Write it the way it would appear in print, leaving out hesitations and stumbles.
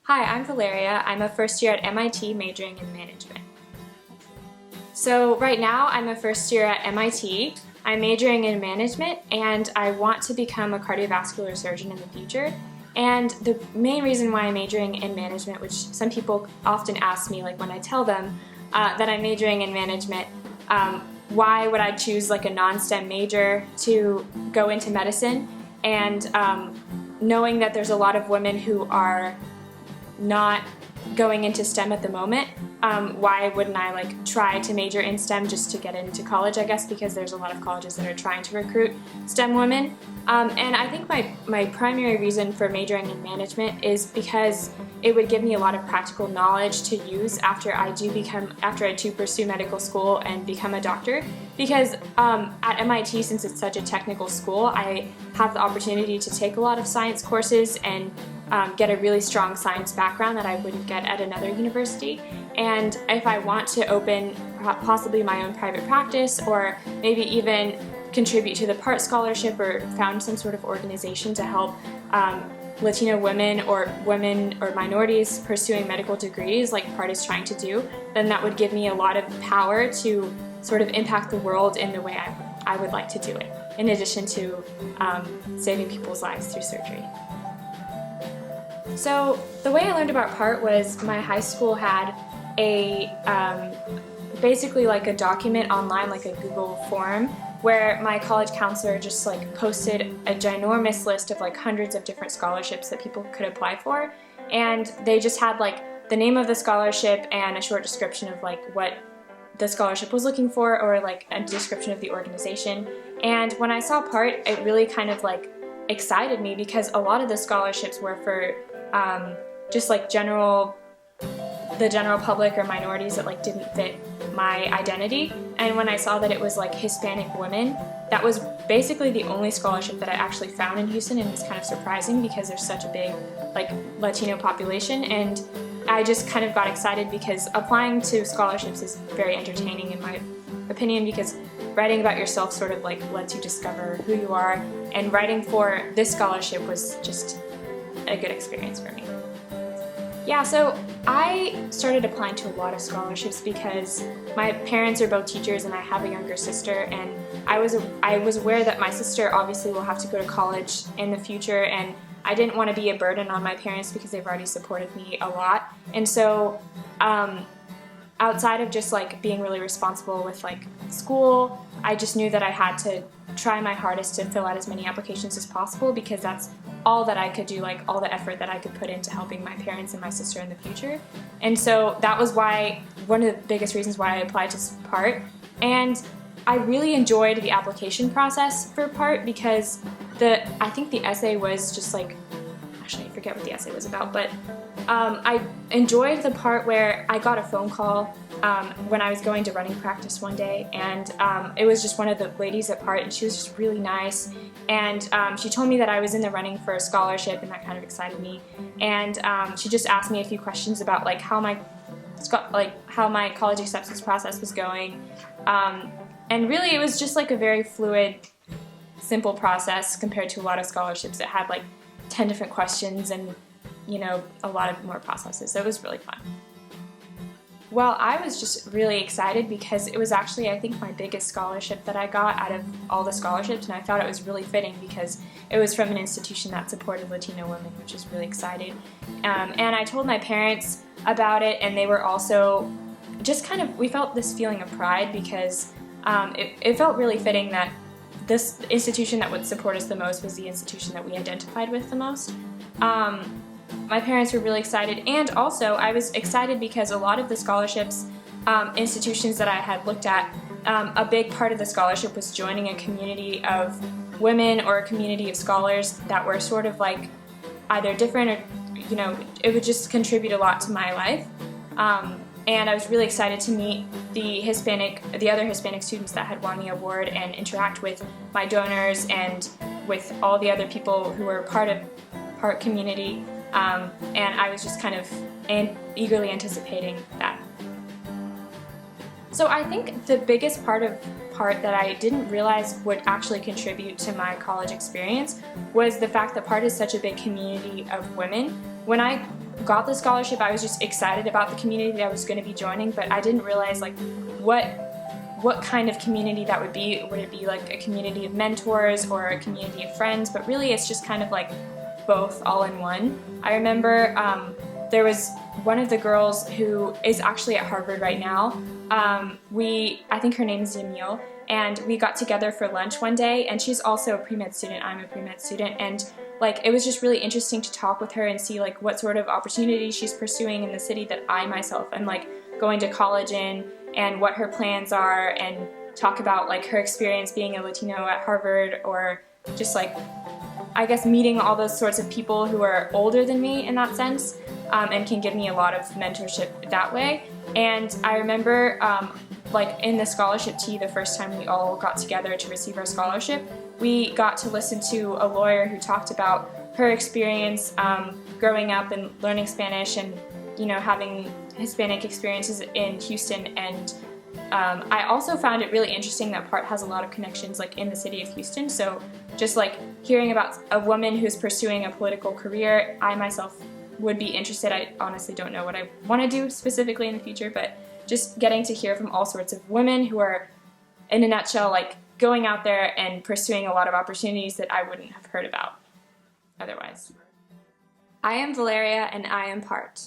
Hi, I'm Valeria. I'm a first year at MIT majoring in management. So right now I'm a first year at MIT. I'm majoring in management and I want to become a cardiovascular surgeon in the future. And the main reason why I'm majoring in management, which some people often ask me, like when I tell them that I'm majoring in management, why would I choose like a non-STEM major to go into medicine? And knowing that there's a lot of women who are not going into STEM at the moment, why wouldn't I like try to major in STEM just to get into college, I guess, because there's a lot of colleges that are trying to recruit STEM women. And I think my primary reason for majoring in management is because it would give me a lot of practical knowledge to use after I do pursue medical school and become a doctor. Because at MIT, since it's such a technical school, I have the opportunity to take a lot of science courses and get a really strong science background that I wouldn't get at another university. And if I want to open possibly my own private practice, or maybe even contribute to the PART scholarship or found some sort of organization to help Latino women or minorities pursuing medical degrees like PART is trying to do, then that would give me a lot of power to sort of impact the world in the way I would like to do it, in addition to saving people's lives through surgery. So the way I learned about PART was my high school had a basically like a document online, like a Google form, where my college counselor just like posted a ginormous list of like hundreds of different scholarships that people could apply for, and they just had like the name of the scholarship and a short description of like what the scholarship was looking for, or like a description of the organization. And when I saw PART, it really kind of like excited me, because a lot of the scholarships were for just like the general public or minorities that like didn't fit my identity. And when I saw that it was like Hispanic women, that was basically the only scholarship that I actually found in Houston, and it's kind of surprising because there's such a big like Latino population. And I just kind of got excited because applying to scholarships is very entertaining in my opinion, because writing about yourself sort of like lets you discover who you are, and writing for this scholarship was just a good experience for me. Yeah, so I started applying to a lot of scholarships because my parents are both teachers and I have a younger sister, and I was aware that my sister obviously will have to go to college in the future, and I didn't want to be a burden on my parents because they've already supported me a lot. And so outside of just like being really responsible with like school, I just knew that I had to try my hardest to fill out as many applications as possible, because that's all that I could do, like all the effort that I could put into helping my parents and my sister in the future. And so that was one of the biggest reasons why I applied to PART. And I really enjoyed the application process for PART, because I think the essay was just like, actually I forget what the essay was about, but I enjoyed the part where I got a phone call when I was going to running practice one day, and it was just one of the ladies at PART, and she was just really nice, and she told me that I was in the running for a scholarship, and that kind of excited me. And she just asked me a few questions about like how my college acceptance process was going, and really it was just like a very fluid, simple process compared to a lot of scholarships that had like 10 different questions and, you know, a lot of more processes. So it was really fun. Well, I was just really excited because it was actually, I think, my biggest scholarship that I got out of all the scholarships, and I thought it was really fitting because it was from an institution that supported Latino women, which is really exciting. And I told my parents about it, and they were also just kind of, we felt this feeling of pride because it felt really fitting that this institution that would support us the most was the institution that we identified with the most. My parents were really excited, and also I was excited because a lot of the scholarships institutions that I had looked at, a big part of the scholarship was joining a community of women or a community of scholars that were sort of like either different or, you know, it would just contribute a lot to my life. And I was really excited to meet the other Hispanic students that had won the award and interact with my donors and with all the other people who were part of PART community. And I was just kind of eagerly anticipating that. So I think the biggest part that I didn't realize would actually contribute to my college experience was the fact that PART is such a big community of women. When I got the scholarship, I was just excited about the community that I was going to be joining, but I didn't realize like what kind of community that would be. Would it be like a community of mentors or a community of friends? But really it's just kind of like both all in one. I remember there was one of the girls who is actually at Harvard right now. I think her name is Yamil, and we got together for lunch one day, and she's also a pre-med student, I'm a pre-med student, and like it was just really interesting to talk with her and see like what sort of opportunities she's pursuing in the city that I myself am like going to college in, and what her plans are, and talk about like her experience being a Latino at Harvard, or just like I guess meeting all those sorts of people who are older than me in that sense, and can give me a lot of mentorship that way. And I remember like in the scholarship tea, the first time we all got together to receive our scholarship, we got to listen to a lawyer who talked about her experience growing up and learning Spanish, and having Hispanic experiences in Houston. And I also found it really interesting that Part has a lot of connections like in the city of Houston, so just like hearing about a woman who's pursuing a political career, I myself would be interested. I honestly don't know what I want to do specifically in the future, but just getting to hear from all sorts of women who are, in a nutshell, like going out there and pursuing a lot of opportunities that I wouldn't have heard about otherwise. I am Valeria, and I am Part.